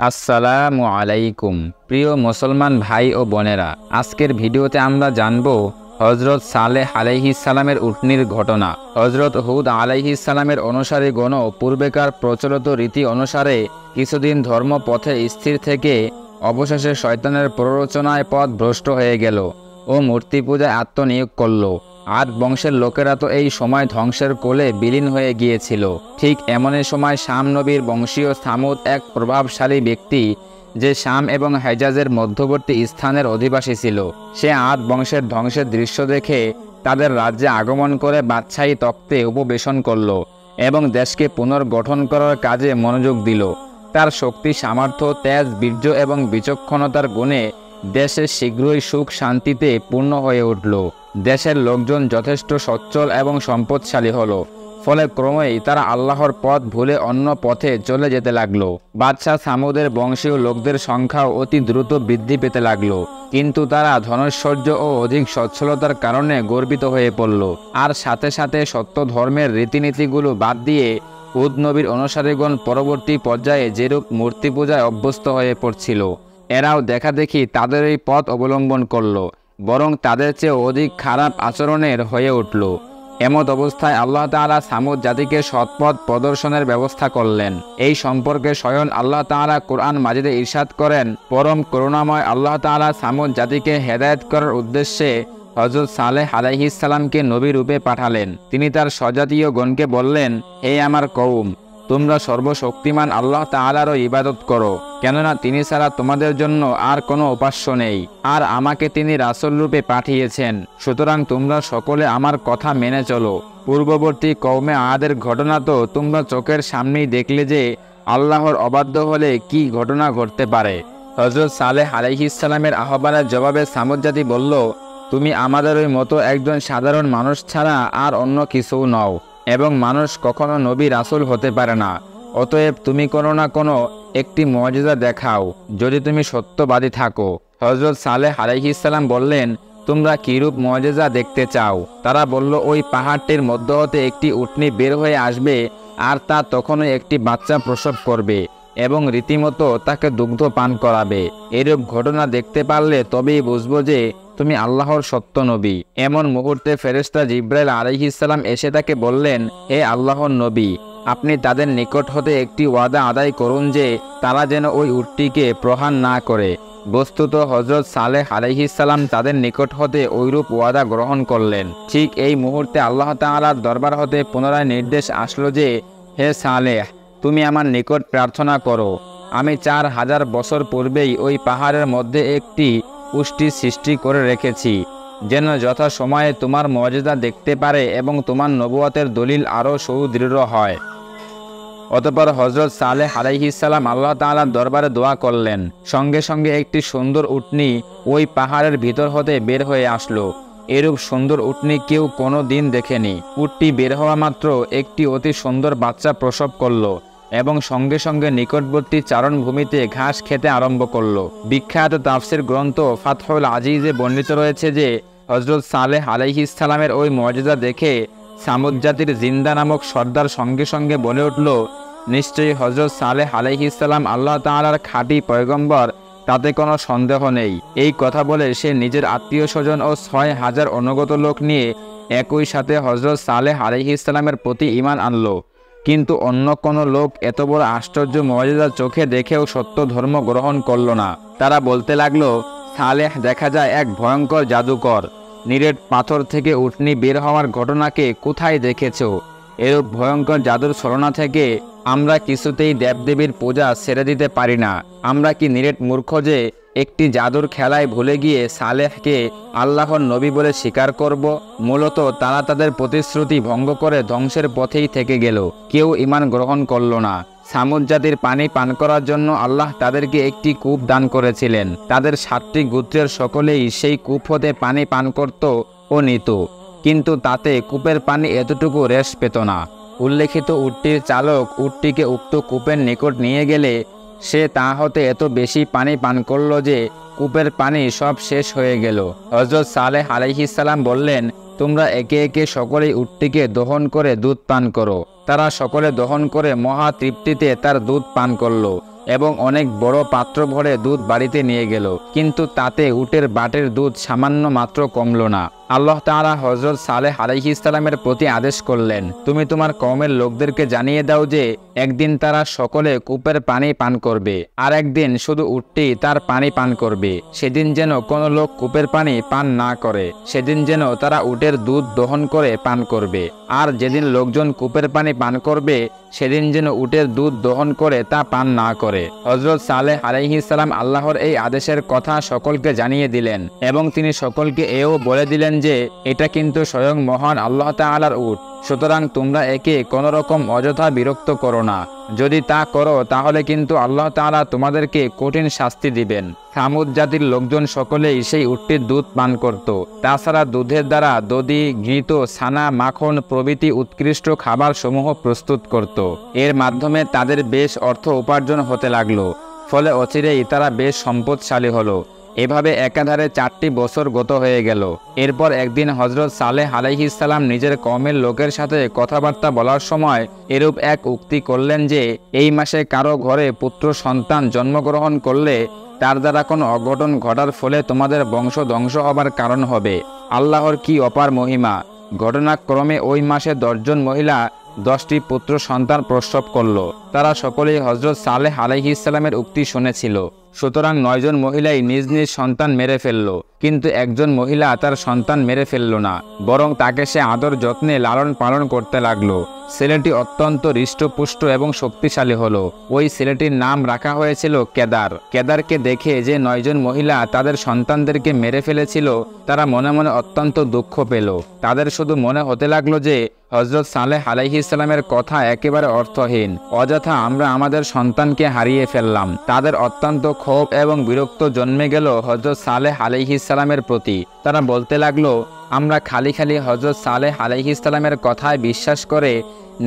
আসসালামু আলাইকুম প্রিয় মুসলমান ভাই ও বোনেরা, আজকের ভিডিওতে আমরা জানব হযরত সালেহ আলাইহিস সালামের উটনির ঘটনা। হযরত হুদ আলাইহিস সালামের অনুসারীগণও পূর্বেকার প্রচলিত রীতি অনুসারে কিছুদিন ধর্মপথে স্থির থেকে অবশেষে শয়তানের প্ররোচনায় পথ ভ্রষ্ট হয়ে গেল ও মূর্তি পূজায় আত্মনিয়োগ করল। আদ বংশের লোকেরা তো এই সময় ধ্বংসের কোলে বিলীন হয়ে গিয়েছিল। ঠিক এমনই সময় শাম নবীর বংশীয় সামুদ এক প্রভাবশালী ব্যক্তি, যে শাম এবং হেজাজের মধ্যবর্তী স্থানের অধিবাসী ছিল। সে আদ বংশের ধ্বংসের দৃশ্য দেখে তাদের রাজ্যে আগমন করে বাদশাহী তখ্তে উপবেশন করল এবং দেশকে পুনর্গঠন করার কাজে মনোযোগ দিল। তার শক্তি, সামর্থ্য, তেজ, বীর্য এবং বিচক্ষণতার গুণে দেশে শীঘ্রই সুখ শান্তিতে পূর্ণ হয়ে উঠল। দেশের লোকজন যথেষ্ট সচ্ছল এবং সম্পদশালী হলো। ফলে ক্রমেই তারা আল্লাহর পথ ভুলে অন্য পথে চলে যেতে লাগলো। বাদশাহ সামুদের বংশীয় লোকদের সংখ্যাও অতি দ্রুত বৃদ্ধি পেতে লাগলো, কিন্তু তারা ধনৈশ্বর্য ও অধিক সচ্ছলতার কারণে গর্বিত হয়ে পড়ল। আর সাথে সাথে সত্য ধর্মের রীতিনীতিগুলো বাদ দিয়ে হুদ নবীর অনুসারীগণ পরবর্তী পর্যায়ে যেরূপ মূর্তি পূজায় অভ্যস্ত হয়ে পড়ছিল, এরাও দেখাদেখি তাদের এই পথ অবলম্বন করল, বরং তাদের চেয়ে অধিক খারাপ আচরণের হয়ে উঠল। এমত অবস্থায় আল্লাহ তাআলা সামুদ জাতিকে সৎপথ প্রদর্শনের ব্যবস্থা করলেন। এই সম্পর্কে স্বয়ং আল্লাহ তাআলা কোরআন মাজিদে ইরশাদ করেন, পরম করুণাময় আল্লাহ তাআলা সামুদ জাতিকে হেদায়েত করার উদ্দেশ্যে হযরত সালেহ আলাইহিস সালামকে নবী রূপে পাঠালেন। তিনি তার স্বজাতীয় গণকে বললেন, হে আমার কওম, তোমরা সর্বশক্তিমান আল্লাহ তাআলারও ইবাদত করো, কেননা তিনি ছাড়া তোমাদের জন্য আর কোনো উপাস্য নেই, আর আমাকে তিনি রাসূল রূপে পাঠিয়েছেন। সুতরাং তোমরা সকলে আমার কথা মেনে চলো। পূর্ববর্তী কওমে আদের ঘটনা তো তোমরা চোখের সামনেই দেখলে যে আল্লাহর অবাধ্য হলে কি ঘটনা ঘটতে পারে। হযরত সালেহ আলাইহিস সালামের আহ্বানের জবাবে সামুদ জাতি বলল, তুমি আমাদের ওই মতো একজন সাধারণ মানুষ ছাড়া আর অন্য কিছুও নও, এবং মানুষ কখনো নবী রাসূল হতে পারে না। অতএব তুমি কোনো না কোনো একটি মুআজিজা দেখাও, যদি তুমি সত্যবাদী থাকো। হযরত সালেহ আলাইহিস সালাম বললেন, তোমরা কিরূপ মুআজিজা দেখতে চাও? তারা বলল, ওই পাহাড়টির মধ্য হতে একটি উটনি বের হয়ে আসবে, আর তা তখনই একটি বাচ্চা প্রসব করবে এবং রীতিমতো তাকে দুগ্ধ পান করাবে। এরূপ ঘটনা দেখতে পারলে তবেই বুঝবো যে তুমি আল্লাহর সত্য নবী। এমন মুহূর্তে ফেরেশতা জিবরাইল আলাইহিস সালাম এসে তাকে বললেন, হে আল্লাহর নবী, আপনি তাদের নিকট হতে একটি ওয়াদা আদায় করুন যে তারা যেন ওই উটটিকে প্রহার না করে। বস্তুত হযরত সালেহ আলাইহিস সালাম তাদের নিকট হতে ওইরূপ ওয়াদা গ্রহণ করলেন। ঠিক এই মুহূর্তে আল্লাহ তাআলার দরবার হতে পুনরায় নির্দেশ আসলো যে, হে সালেহ, তুমি আমার নিকট প্রার্থনা করো। আমি 4000 বছর পূর্বেই ওই পাহাড়ের মধ্যে একটি পুষ্টি সৃষ্টি করে রেখেছি, যেন যথাসময়ে তোমার মুআজিজা দেখতে পারে এবং তোমার নবুয়তের দলিল আরও সুদৃঢ় হয়। অতঃপর হযরত সালেহ আলাইহিস সালাম আল্লাহ তাআলার দরবারে দোয়া করলেন। সঙ্গে সঙ্গে একটি সুন্দর উটনি ওই পাহাড়ের ভিতর হতে বের হয়ে আসলো। এরূপ সুন্দর উটনি কেউ কোনো দিন দেখেনি। উটটি বের হওয়া মাত্র একটি অতি সুন্দর বাচ্চা প্রসব করল এবং সঙ্গে সঙ্গে নিকটবর্তী চারণভূমিতে ঘাস খেতে আরম্ভ করল। বিখ্যাত তাফসির গ্রন্থ ফাতহুল আজিজে বর্ণিত রয়েছে যে হযরত সালেহ আলাইহিস সালামের ওই মুআজিজা দেখে সামুদ জাতির জিন্দা নামক সর্দার সঙ্গে সঙ্গে বলে উঠল, নিশ্চয়ই হযরত সালেহ আলাইহিস সালাম আল্লাহ তাআলার খাঁটি পয়গম্বর, তাতে কোনো সন্দেহ নেই। এই কথা বলে সে নিজের আত্মীয় স্বজন ও 6000 অনুগত লোক নিয়ে একই সাথে হযরত সালেহ আলাইহিস সালামের প্রতি ঈমান আনল। কিন্তু অন্য কোনো লোক এত বড় আশ্চর্য মুআজিজা চোখে দেখেও সত্য ধর্ম গ্রহণ করল না। তারা বলতে লাগলো, সালেহ দেখা যায় এক ভয়ঙ্কর জাদুকর। নিরেট পাথর থেকে উটনি বের হওয়ার ঘটনাকে কোথায় দেখেছো? এরূপ ভয়ঙ্কর জাদুর ছলনা থেকে আমরা কিছুতেই দেবদেবীর পূজা ছেড়ে দিতে পারি না। আমরা কি নিরেট মূর্খ যে একটি জাদুর খেলায় ভুলে গিয়ে সালেহকে আল্লাহর নবী বলে স্বীকার করব? মূলত তারা তাদের প্রতিশ্রুতি ভঙ্গ করে ধ্বংসের পথেই থেকে গেল। কেউ ঈমান গ্রহণ করল না। সামুদ জাতির পানি পান করার জন্য আল্লাহ তাদেরকে একটি কূপ দান করেছিলেন। তাদের 7টি গোত্রের সকলেই সেই কূপ হতে পানি পান করত ও নিত, কিন্তু তাতে কূপের পানি এতটুকু রেশ পেত না। উল্লেখিত উটটির চালক উটটিকে উক্ত কূপের নিকট নিয়ে গেলে সে তা হতে এত বেশি পানি পান করল যে কূপের পানি সব শেষ হয়ে গেল। হযরত সালেহ আলাইহিস সালাম বললেন, তোমরা একে একে সকলেই উটটিকে দহন করে দুধ পান করো। তারা সকলে দহন করে মহা তৃপ্তিতে তার দুধ পান করল। এবং অনেক বড় পাত্র ভরে দুধ বাড়িতে নিয়ে গেল, কিন্তু তাতে উটের বাটের দুধ সামান্য মাত্র কমল না। আল্লাহ তাআলা হযরত সালেহ আলাইহিস সালামের প্রতি আদেশ করলেন, তুমি তোমার কওমের লোকদেরকে জানিয়ে দাও যে একদিন তারা সকলে কূপের পানি পান করবে, আর একদিন শুধু উটটি তার পানি পান করবে। সেদিন যেন কোনো লোক কূপের পানি পান না করে, সেদিন যেন তারা উটের দুধ দহন করে পান করবে। আর যেদিন লোকজন কূপের পানি পান করবে, সেদিন যেন উটের দুধ দহন করে তা পান না করে। হযরত সালেহ আলাইহিস সালাম আল্লাহর এই আদেশের কথা সকলকে জানিয়ে দিলেন এবং তিনি সকলকে এও বলে দিলেন যে এটা কিন্তু স্বয়ং মহান আল্লাহ তাআলার উট, সুতরাং তোমরা একে কোনো রকম অযথা বিরক্ত করো না। যদি তা করো তাহলে কিন্তু আল্লাহ তাআলা তোমাদেরকে কঠিন শাস্তি দিবেন। সামুদ জাতির লোকজন সকলেই সেই উটটির দুধ পান করত। তাছাড়া দুধের দ্বারা দধি, ঘৃত, ছানা, মাখন প্রভৃতি উৎকৃষ্ট খাবার সমূহ প্রস্তুত করত। এর মাধ্যমে তাদের বেশ অর্থ উপার্জন হতে লাগলো, ফলে অচিরেই তারা বেশ সম্পদশালী হলো। এভাবে একাধারে 4টি বছর গত হয়ে গেল। এরপর একদিন হযরত সালেহ আলাইহিস সালাম নিজের কওমের লোকের সাথে কথাবার্তা বলার সময় এরূপ এক উক্তি করলেন যে এই মাসে কারো ঘরে পুত্র সন্তান জন্মগ্রহণ করলে তার দ্বারা কোনো অঘটন ঘটার ফলে তোমাদের বংশ ধ্বংস হবার কারণ হবে। আল্লাহর কি অপার মহিমা! ঘটনাক্রমে ওই মাসে 10 জন মহিলা 10টি পুত্র সন্তান প্রসব করল। তারা সকলেই হযরত সালেহ আলাইহিস সালামের উক্তি শুনেছিল। সুতরাং 9 জন মহিলাই নিজ নিজ সন্তান মেরে ফেলল, কিন্তু একজন মহিলা তার সন্তান মেরে ফেলল না, বরং তাকে সে আদর যত্নে লালন পালন করতে লাগলো। ছেলেটি অত্যন্ত হৃষ্টপুষ্ট এবং শক্তিশালী হলো। ওই ছেলেটির নাম রাখা হয়েছিল কেদার। কেদারকে দেখে যে 9 জন মহিলা তাদের সন্তানদেরকে মেরে ফেলেছিল, তারা মনে মনে অত্যন্ত দুঃখ পেল। তাদের শুধু মনে হতে লাগলো যে হযরত সালেহ আলাইহিস সালামের কথা একেবারে অর্থহীন, অযথা আমরা আমাদের সন্তানকে হারিয়ে ফেললাম। তাদের অত্যন্ত ক্ষোভ এবং বিরক্ত জন্মে গেল হযরত সালেহ আলাইহিস সালামের প্রতি। তারা বলতে লাগলো, আমরা খালি খালি হযরত সালেহ আলাইহিস সালামের কথায় বিশ্বাস করে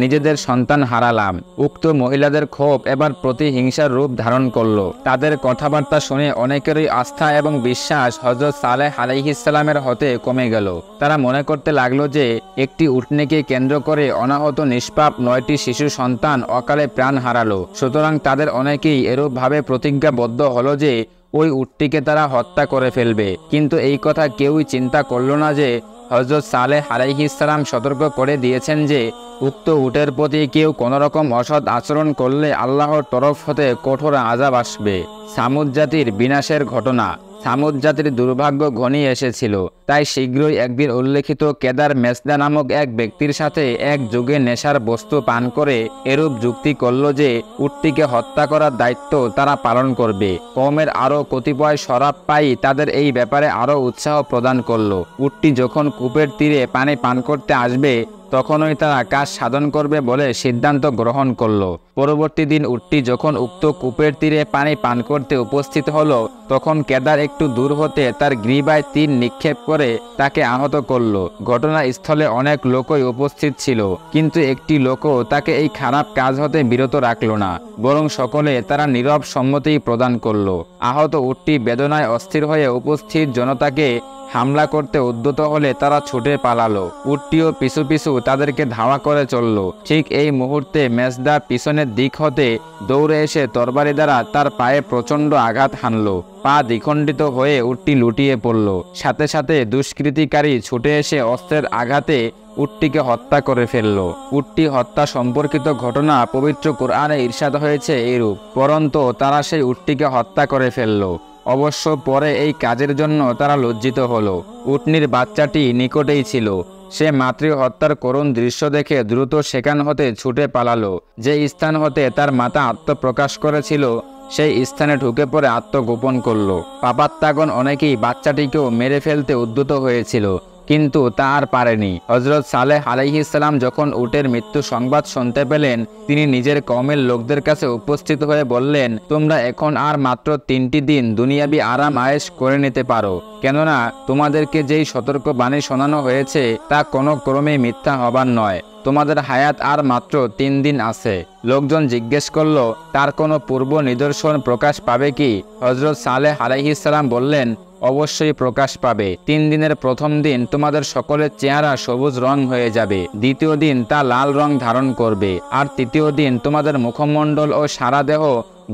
নিজেদের সন্তান হারালাম। উক্ত মহিলাদের ক্ষোভ এবার প্রতিহিংসার রূপ ধারণ করল। তাদের কথাবার্তা শুনে অনেকেরই আস্থা এবং বিশ্বাস হযরত সালেহ আলাইহিস সালামের হতে কমে গেল। তারা মনে করতে লাগলো যে একটি উটনীকে কেন্দ্র করে অনাহত নিষ্পাপ 9টি শিশু সন্তান অকালে প্রাণ হারালো। সুতরাং তাদের অনেকেই এরূপভাবে প্রতিজ্ঞাবদ্ধ হলো যে ওই উটটিকে তারা হত্যা করে ফেলবে। কিন্তু এই কথা কেউই চিন্তা করল না যে হযরত সালেহ আলাইহিস সালাম সতর্ক করে দিয়েছেন যে উক্ত উটের প্রতি কেউ কোনো রকম অসৎ আচরণ করলে আল্লাহর তরফ হতে কঠোর আযাব আসবে। সামুদ জাতির বিনাশের ঘটনা। সামুদ জাতির দুর্ভাগ্য ঘনিয়ে এসেছিল, তাই শীঘ্রই একদিন উল্লেখিত কেদার মেসদা নামক এক ব্যক্তির সাথে এক যুগে নেশার বস্তু পান করে এরূপ যুক্তি করল যে উটটিকে হত্যা করার দায়িত্ব তারা পালন করবে। কওমের আরও কতিপয় শরাব পাই তাদের এই ব্যাপারে আরও উৎসাহ প্রদান করল। উটটি যখন কূপের তীরে পানি পান করতে আসবে তখনই তারা কাজ সাধন করবে বলে সিদ্ধান্ত গ্রহণ করল। পরবর্তী দিন উটটি যখন উক্ত কূপের তীরে পানি পান করতে উপস্থিত হলো, তখন কেদার একটু দূর হতে তার গ্রীবায় তীর নিক্ষেপ করে তাকে আহত করল। ঘটনাস্থলে অনেক লোকই উপস্থিত ছিল, কিন্তু একটি লোকও তাকে এই খারাপ কাজ হতে বিরত রাখল না, বরং সকলে তারা নীরব সম্মতি প্রদান করল। আহত উটটি বেদনায় অস্থির হয়ে উপস্থিত জনতাকে হামলা করতে উদ্যত হলে তারা ছুটে পালালো। উটটিও পিছু পিছু তাদেরকে ধাওয়া করে চলল। ঠিক এই মুহূর্তে মেসদা পিছনের দিক হতে দৌড়ে এসে তরবারি দ্বারা তার পায়ে প্রচণ্ড আঘাত হানল। পা দ্বিখণ্ডিত হয়ে উটটি লুটিয়ে পড়ল। সাথে সাথে দুষ্কৃতিকারী ছুটে এসে অস্ত্রের আঘাতে উটটিকে হত্যা করে ফেলল। উটটি হত্যা সম্পর্কিত ঘটনা পবিত্র কোরআনে ইরশাদ হয়েছে এরূপ, পরন্তু তারা সেই উটটিকে হত্যা করে ফেলল। অবশ্য পরে এই কাজের জন্য তারা লজ্জিত হলো। উটনির বাচ্চাটি নিকটেই ছিল। সে মাতৃ হত্যার করুণ দৃশ্য দেখে দ্রুত সেখান হতে ছুটে পালালো। যে স্থান হতে তার মাতা আত্মপ্রকাশ করেছিল সেই স্থানে ঢুকে পড়ে আত্মগোপন করল। পাপাত্মাগণ অনেকেই বাচ্চাটিকেও মেরে ফেলতে উদ্যত হয়েছিল, কিন্তু তা আর পারেনি। হযরত সালেহ আলাইহিস সালাম যখন উটের মৃত্যু সংবাদ শুনতে পেলেন, তিনি নিজের কওমের লোকদের কাছে উপস্থিত হয়ে বললেন, তোমরা এখন আর মাত্র 3টি দিন দুনিয়াবি আরাম আয়েশ করে নিতে পারো, কেননা তোমাদেরকে যেই সতর্ক বাণী শোনানো হয়েছে তা কোনো ক্রমেই মিথ্যা হবার নয়। তোমাদের হায়াত আর মাত্র 3 দিন আছে। লোকজন জিজ্ঞেস করল, তার কোনো পূর্ব নিদর্শন প্রকাশ পাবে কি? হযরত সালেহ আলাইহিস সালাম বললেন, অবশ্যই প্রকাশ পাবে। 3 দিনের প্রথম দিন তোমাদের সকলের চেহারা সবুজ রং হয়ে যাবে, দ্বিতীয় দিন তা লাল রং ধারণ করবে, আর তৃতীয় দিন তোমাদের মুখমণ্ডল ও সারা দেহ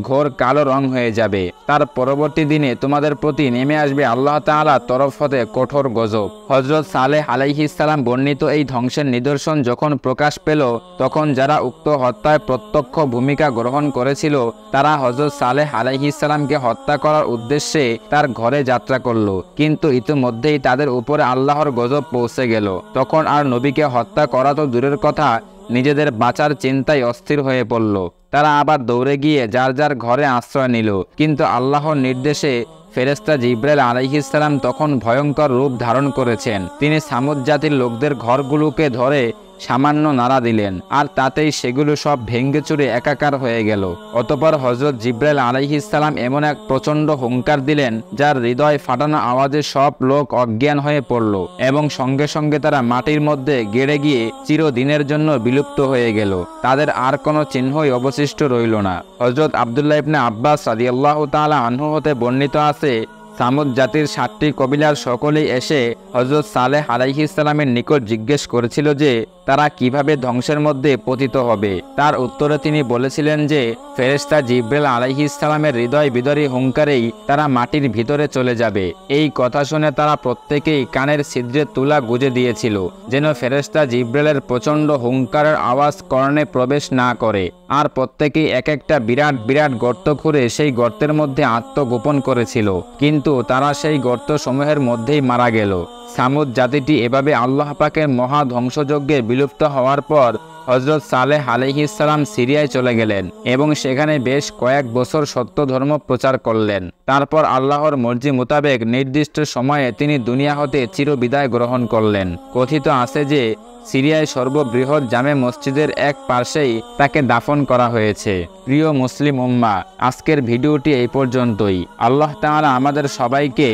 ঘোর কালো রং হয়ে যাবে। তার পরবর্তী দিনে তোমাদের প্রতি নেমে আসবে আল্লাহ তাআলার তরফ হতে কঠোর গজব। হযরত সালেহ আলাইহিস সালাম বর্ণিত এই ধ্বংসের নিদর্শন যখন প্রকাশ পেল, তখন যারা উক্ত হত্যায় প্রত্যক্ষ ভূমিকা গ্রহণ করেছিল তারা হযরত সালেহ আলাইহিস সালামকে হত্যা করার উদ্দেশ্যে তার ঘরে যাত্রা করল, কিন্তু ইতিমধ্যেই তাদের উপরে আল্লাহর গজব পৌঁছে গেল। তখন আর নবীকে হত্যা করা তো দূরের কথা, নিজেদের বাঁচার চিন্তায় অস্থির হয়ে পড়ল। তারা আবার দৌড়ে গিয়ে যার যার ঘরে আশ্রয় নিল, কিন্তু আল্লাহর নির্দেশে ফেরেশতা জিবরাইল আলাইহিস সালাম তখন ভয়ঙ্কর রূপ ধারণ করেছেন। তিনি সামুদ জাতির লোকদের ঘরগুলোকে ধরে সামান্য নাড়া দিলেন, আর তাতেই সেগুলো সব ভেঙ্গে চুরে একাকার হয়ে গেল। অতঃপর হযরত জিবরাইল আলাইহিস সালাম এমন এক প্রচণ্ড হুঙ্কার দিলেন, যার হৃদয় ফাটানো আওয়াজে সব লোক অজ্ঞান হয়ে পড়ল এবং সঙ্গে সঙ্গে তারা মাটির মধ্যে গেড়ে গিয়ে চিরদিনের জন্য বিলুপ্ত হয়ে গেল। তাদের আর কোনো চিহ্নই অবশিষ্ট রইল না। হযরত আব্দুল্লাহ ইবনে আব্বাস রাদিয়াল্লাহু তাআলা আনহু হতে বর্ণিত আছে, সামুদ জাতির 7টি কবিলার সকলেই এসে হযরত সালেহ আলাইহিস সালামের নিকট জিজ্ঞেস করেছিল যে তারা কিভাবে ধ্বংসের মধ্যে পতিত হবে। তার উত্তরে তিনি বলেছিলেন যে ফেরেশতা জিবরাইল আলাইহিস সালামের হৃদয় বিদারী হুঙ্কারেই তারা মাটির ভিতরে চলে যাবে। এই কথা শুনে তারা প্রত্যেকেই কানের ছিদ্রে তুলা গুজে দিয়েছিল, যেন ফেরেশতা জিবরাইলের প্রচণ্ড হুঙ্কারের আওয়াজ কর্ণে প্রবেশ না করে। আর প্রত্যেকেই এক একটা বিরাট বিরাট গর্ত খুঁড়ে সেই গর্তের মধ্যে আত্মগোপন করেছিল, কিন্তু তারা সেই গর্তসমূহের মধ্যেই মারা গেল। সামুদ জাতিটি এভাবে আল্লাহ পাকের মহা ধ্বংসযজ্ঞে বিলুপ্ত হওয়ার পর হযরত সালেহ আলাইহিস সালাম সিরিয়ায় চলে গেলেন এবং সেখানে বেশ কয়েক বছর সত্য ধর্ম প্রচার করলেন। তারপর আল্লাহর মর্জি মোতাবেক নির্দিষ্ট সময়ে তিনি দুনিয়া হতে চিরবিদায় গ্রহণ করলেন। কথিত আছে যে সিরিয়ায় সর্ববৃহৎ জামে মসজিদের এক পাশেই তাকে দাফন করা হয়েছে। প্রিয় মুসলিম উম্মাহ, আজকের ভিডিওটি এই পর্যন্তই। আল্লাহ তাআলা আমাদের সবাইকে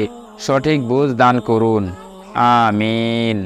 সঠিক বুঝ দান করুন। আমিন।